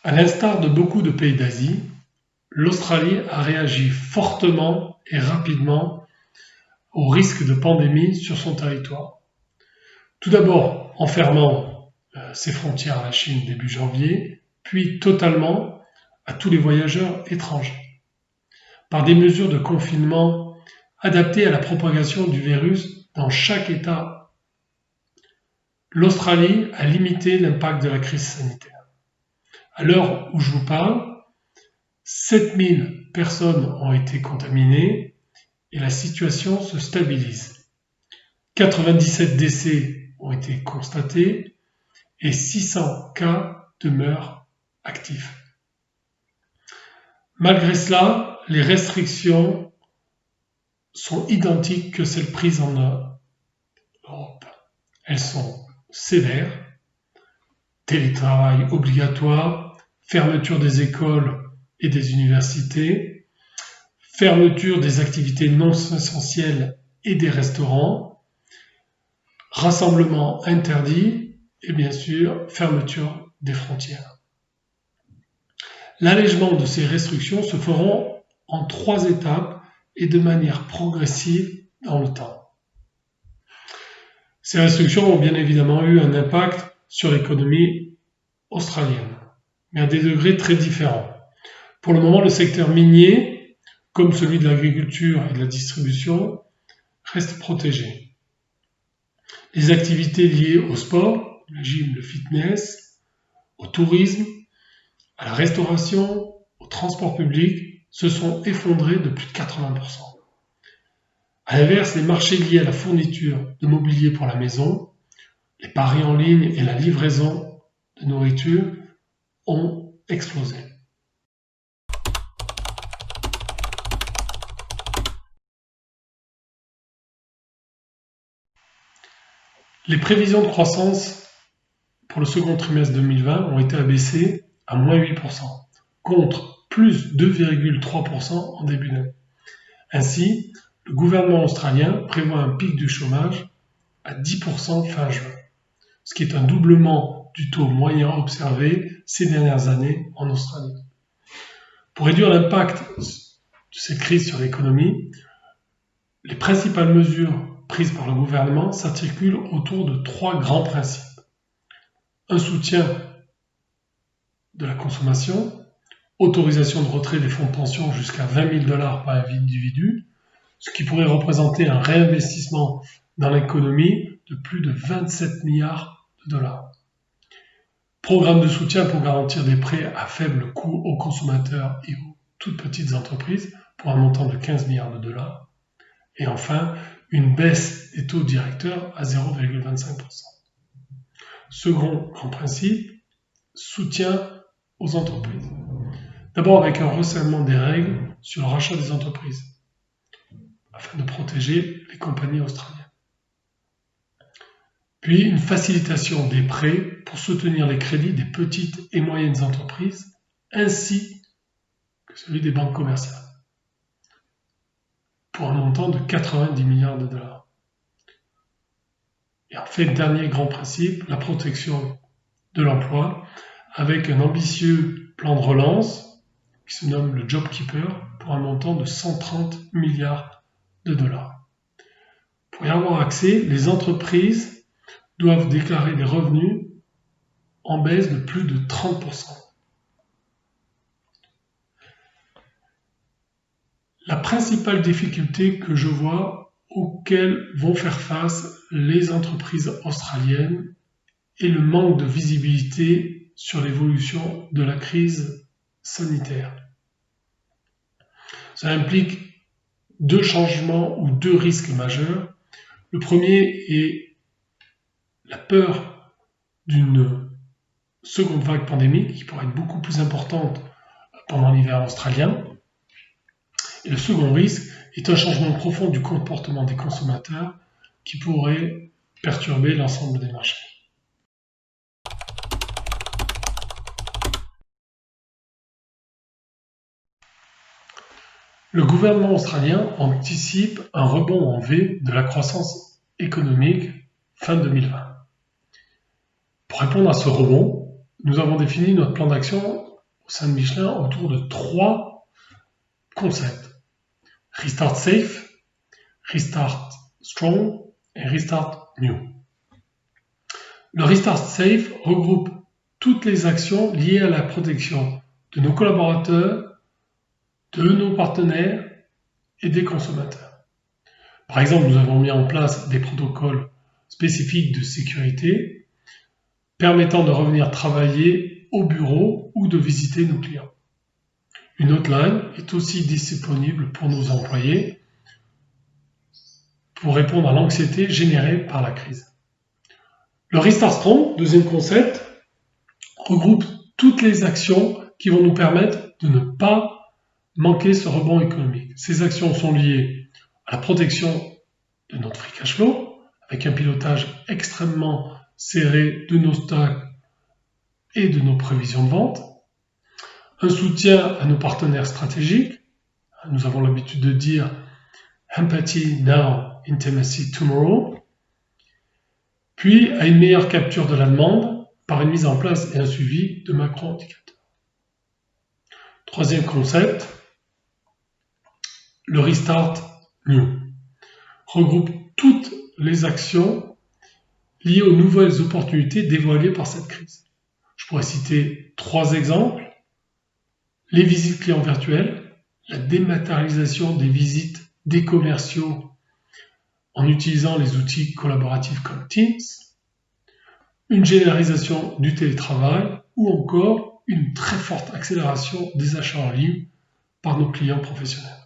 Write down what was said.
À l'instar de beaucoup de pays d'Asie, l'Australie a réagi fortement et rapidement au risque de pandémie sur son territoire. Tout d'abord en fermant ses frontières à la Chine début janvier, puis totalement à tous les voyageurs étrangers, par des mesures de confinement adaptées à la propagation du virus dans chaque État. L'Australie a limité l'impact de la crise sanitaire. À l'heure où je vous parle, 7000 personnes ont été contaminées et la situation se stabilise. 97 décès ont été constatés et 600 cas demeurent actifs. Malgré cela, les restrictions sont identiques que celles prises en Europe. Elles sont sévères: télétravail obligatoire, fermeture des écoles et des universités, fermeture des activités non essentielles et des restaurants, rassemblement interdit et bien sûr fermeture des frontières. L'allègement de ces restrictions se feront en 3 étapes et de manière progressive dans le temps. Ces restrictions ont bien évidemment eu un impact sur l'économie australienne, mais à des degrés très différents. Pour le moment, le secteur minier, comme celui de l'agriculture et de la distribution, reste protégé. Les activités liées au sport, le gym, le fitness, au tourisme, à la restauration, au transport public, se sont effondrés de plus de 80%. À l'inverse, les marchés liés à la fourniture de mobilier pour la maison, les paris en ligne et la livraison de nourriture ont explosé. Les prévisions de croissance pour le second trimestre 2020 ont été abaissées à moins 8%, contre plus 2,3% en début d'année. Ainsi, le gouvernement australien prévoit un pic du chômage à 10% fin juin, ce qui est un doublement du taux moyen observé ces dernières années en Australie. Pour réduire l'impact de cette crise sur l'économie, les principales mesures prises par le gouvernement s'articulent autour de 3 grands principes. Un soutien de la consommation, autorisation de retrait des fonds de pension jusqu'à $20 000 par individu, ce qui pourrait représenter un réinvestissement dans l'économie de plus de 27 milliards de dollars. Programme de soutien pour garantir des prêts à faible coût aux consommateurs et aux toutes petites entreprises pour un montant de 15 milliards de dollars. Et enfin, une baisse des taux directeurs à 0,25%. Second grand principe, soutien aux entreprises. D'abord avec un resserrement des règles sur le rachat des entreprises, afin de protéger les compagnies australiennes. Puis une facilitation des prêts pour soutenir les crédits des petites et moyennes entreprises, ainsi que celui des banques commerciales, pour un montant de 90 milliards de dollars. Et en fait, dernier grand principe, la protection de l'emploi, avec un ambitieux plan de relance qui se nomme le JobKeeper pour un montant de 130 milliards de dollars. Pour y avoir accès, les entreprises doivent déclarer des revenus en baisse de plus de 30%. La principale difficulté que je vois auxquelles vont faire face les entreprises australiennes est le manque de visibilité sur l'évolution de la crise sanitaire. Ça implique 2 changements ou 2 risques majeurs. Le premier est la peur d'une seconde vague pandémique qui pourrait être beaucoup plus importante pendant l'hiver australien. Et le second risque est un changement profond du comportement des consommateurs qui pourrait perturber l'ensemble des marchés. Le gouvernement australien anticipe un rebond en V de la croissance économique fin 2020. Pour répondre à ce rebond, nous avons défini notre plan d'action au sein de Michelin autour de 3 concepts. Restart Safe, Restart Strong et Restart New. Le Restart Safe regroupe toutes les actions liées à la protection de nos collaborateurs, de nos partenaires et des consommateurs. Par exemple, nous avons mis en place des protocoles spécifiques de sécurité permettant de revenir travailler au bureau ou de visiter nos clients. Une hotline est aussi disponible pour nos employés pour répondre à l'anxiété générée par la crise. Le Restart Strong, deuxième concept, regroupe toutes les actions qui vont nous permettre de ne pas manquer ce rebond économique. Ces actions sont liées à la protection de notre free cash flow, avec un pilotage extrêmement serré de nos stocks et de nos prévisions de vente, un soutien à nos partenaires stratégiques, nous avons l'habitude de dire Empathy now, Intimacy tomorrow, puis à une meilleure capture de la demande par une mise en place et un suivi de macro-indicateurs. Troisième concept, le Restart New regroupe toutes les actions liées aux nouvelles opportunités dévoilées par cette crise. Je pourrais citer 3 exemples. Les visites clients virtuelles, la dématérialisation des visites des commerciaux en utilisant les outils collaboratifs comme Teams, une généralisation du télétravail ou encore une très forte accélération des achats en ligne par nos clients professionnels.